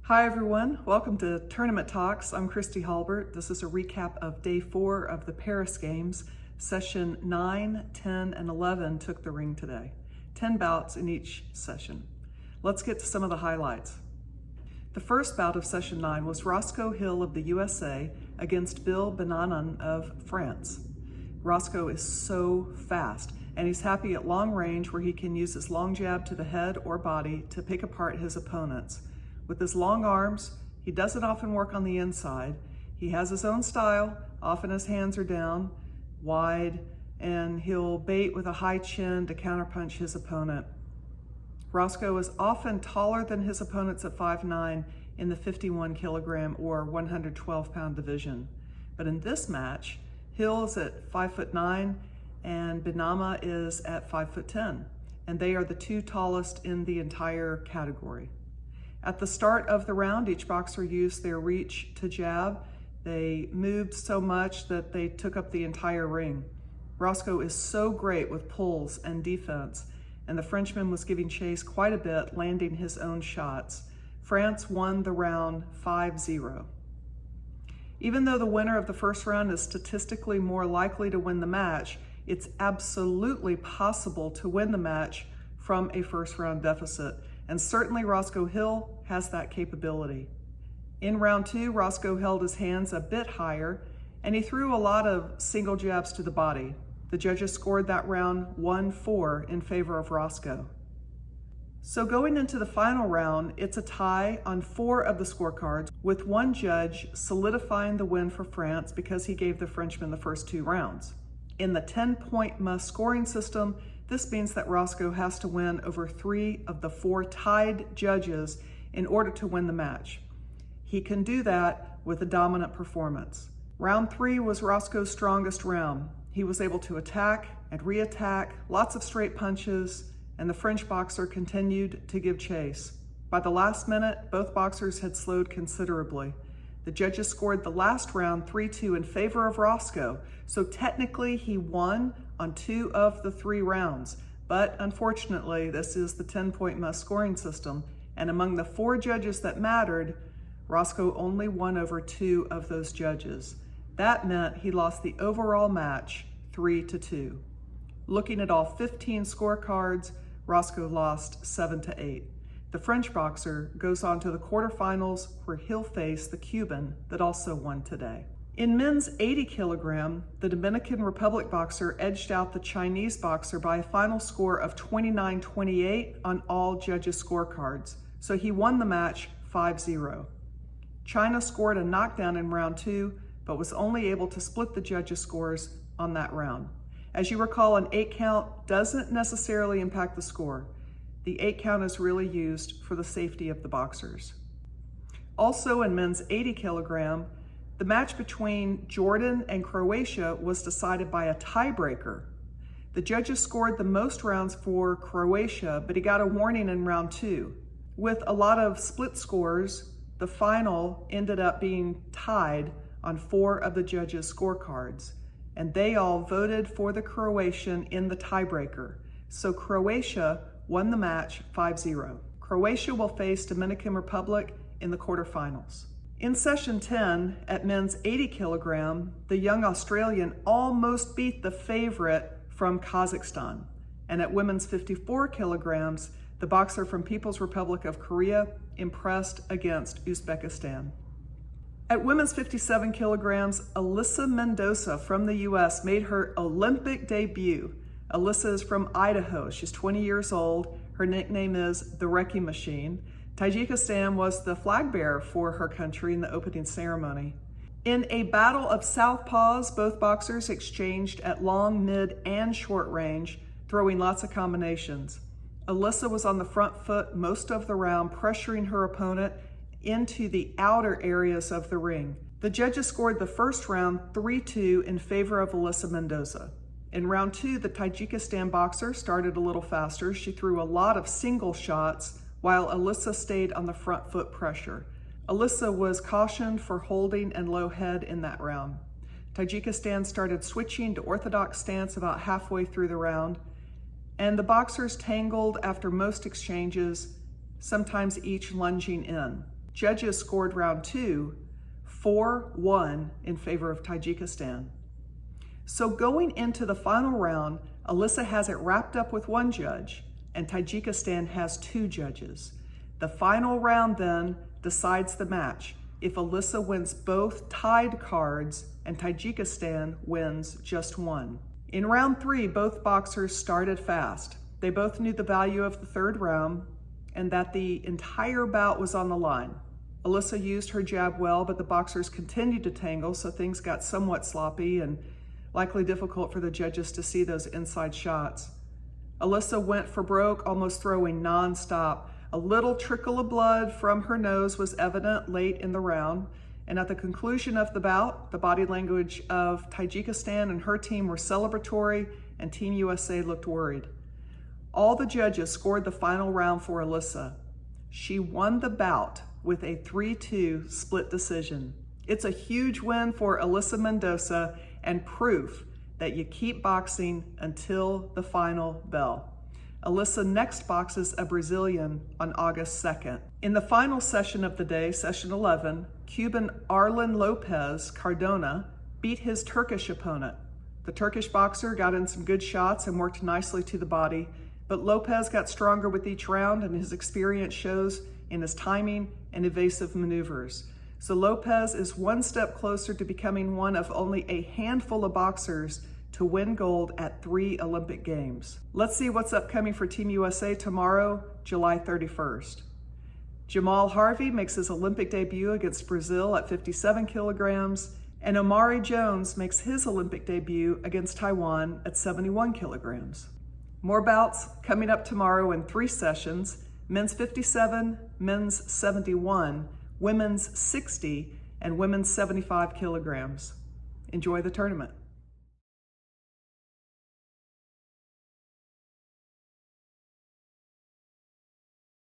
Hi everyone, welcome to Tournament Talks. I'm Christy Halbert. This is a recap of Day 4 of the Paris Games. Session 9, 10, and 11 took the ring today. 10 bouts in each session. Let's get to some of the highlights. The first bout of Session 9 was Roscoe Hill of the USA against Bill Benanon of France. Roscoe is so fast, and he's happy at long range where he can use his long jab to the head or body to pick apart his opponents. With his long arms, he doesn't often work on the inside. He has his own style, often his hands are down, wide, and he'll bait with a high chin to counterpunch his opponent. Roscoe is often taller than his opponents at 5'9" in the 51 kilogram or 112 pound division. But in this match, Hill is at 5'9" and Benama is at 5'10", and they are the two tallest in the entire category. At the start of the round, each boxer used their reach to jab. They moved so much that they took up the entire ring. Roscoe is so great with pulls and defense, and the Frenchman was giving chase quite a bit, landing his own shots. France won the round 5-0. Even though the winner of the first round is statistically more likely to win the match, it's absolutely possible to win the match from a first round deficit. And certainly Roscoe Hill has that capability. In round 2, Roscoe held his hands a bit higher, and he threw a lot of single jabs to the body. The judges scored that round 1-4 in favor of Roscoe. So going into the final round, it's a tie on 4 of the scorecards, with one judge solidifying the win for France because he gave the Frenchman the first 2 rounds. In the 10-point must scoring system, this means that Roscoe has to win over 3 of the 4 tied judges in order to win the match. He can do that with a dominant performance. Round 3 was Roscoe's strongest round. He was able to attack and re-attack, lots of straight punches, and the French boxer continued to give chase. By the last minute, both boxers had slowed considerably. The judges scored the last round 3-2 in favor of Roscoe, so technically he won on 2 of the 3 rounds. But unfortunately, this is the 10-point must scoring system, and among the 4 judges that mattered, Roscoe only won over 2 of those judges. That meant he lost the overall match 3-2. Looking at all 15 scorecards, Roscoe lost 7-8. The French boxer goes on to the quarterfinals where he'll face the Cuban that also won today. In men's 80 kilogram, the Dominican Republic boxer edged out the Chinese boxer by a final score of 29-28 on all judges' scorecards, so he won the match 5-0. China scored a knockdown in round 2, but was only able to split the judges' scores on that round. As you recall, an 8 count doesn't necessarily impact the score. The 8 count is really used for the safety of the boxers. Also in men's 80 kilogram, the match between Jordan and Croatia was decided by a tiebreaker. The judges scored the most rounds for Croatia, but he got a warning in round 2. With a lot of split scores, the final ended up being tied on 4 of the judges' scorecards, and they all voted for the Croatian in the tiebreaker. So Croatia won the match 5-0. Croatia will face Dominican Republic in the quarterfinals. In session 10, at men's 80 kilogram, the young Australian almost beat the favorite from Kazakhstan. And at women's 54 kilograms, the boxer from People's Republic of Korea impressed against Uzbekistan. At women's 57 kilograms, Alyssa Mendoza from the US made her Olympic debut. Alyssa is from Idaho. She's 20 years old. Her nickname is the Wrecking Machine. Tajikistan was the flag bearer for her country in the opening ceremony. In a battle of southpaws, both boxers exchanged at long, mid, and short range, throwing lots of combinations. Alyssa was on the front foot most of the round, pressuring her opponent into the outer areas of the ring. The judges scored the first round 3-2 in favor of Alyssa Mendoza. In round 2, the Tajikistan boxer started a little faster. She threw a lot of single shots while Alyssa stayed on the front foot pressure. Alyssa was cautioned for holding and low head in that round. Tajikistan started switching to orthodox stance about halfway through the round, and the boxers tangled after most exchanges, sometimes each lunging in. Judges scored round 2 4-1 in favor of Tajikistan. So going into the final round, Alyssa has it wrapped up with 1 judge, and Tajikistan has 2 judges. The final round then decides the match if Alyssa wins both tied cards and Tajikistan wins just 1. In round 3, both boxers started fast. They both knew the value of the 3rd round and that the entire bout was on the line. Alyssa used her jab well, but the boxers continued to tangle, so things got somewhat sloppy and likely difficult for the judges to see those inside shots. Alyssa went for broke, almost throwing nonstop. A little trickle of blood from her nose was evident late in the round, and at the conclusion of the bout, the body language of Tajikistan and her team were celebratory, and Team USA looked worried. All the judges scored the final round for Alyssa. She won the bout with a 3-2 split decision. It's a huge win for Alyssa Mendoza and proof that you keep boxing until the final bell. Alyssa next boxes a Brazilian on August 2nd. In the final session of the day, session 11, Cuban Arlen Lopez Cardona beat his Turkish opponent. The Turkish boxer got in some good shots and worked nicely to the body, but Lopez got stronger with each round, and his experience shows in his timing and evasive maneuvers. So Lopez is 1 step closer to becoming one of only a handful of boxers to win gold at 3 Olympic Games. Let's see what's upcoming for Team USA tomorrow, July 31st. Jamal Harvey makes his Olympic debut against Brazil at 57 kilograms, and Omari Jones makes his Olympic debut against Taiwan at 71 kilograms. More bouts coming up tomorrow in 3 sessions: men's 57, men's 71, women's 60, and women's 75 kilograms. Enjoy the tournament.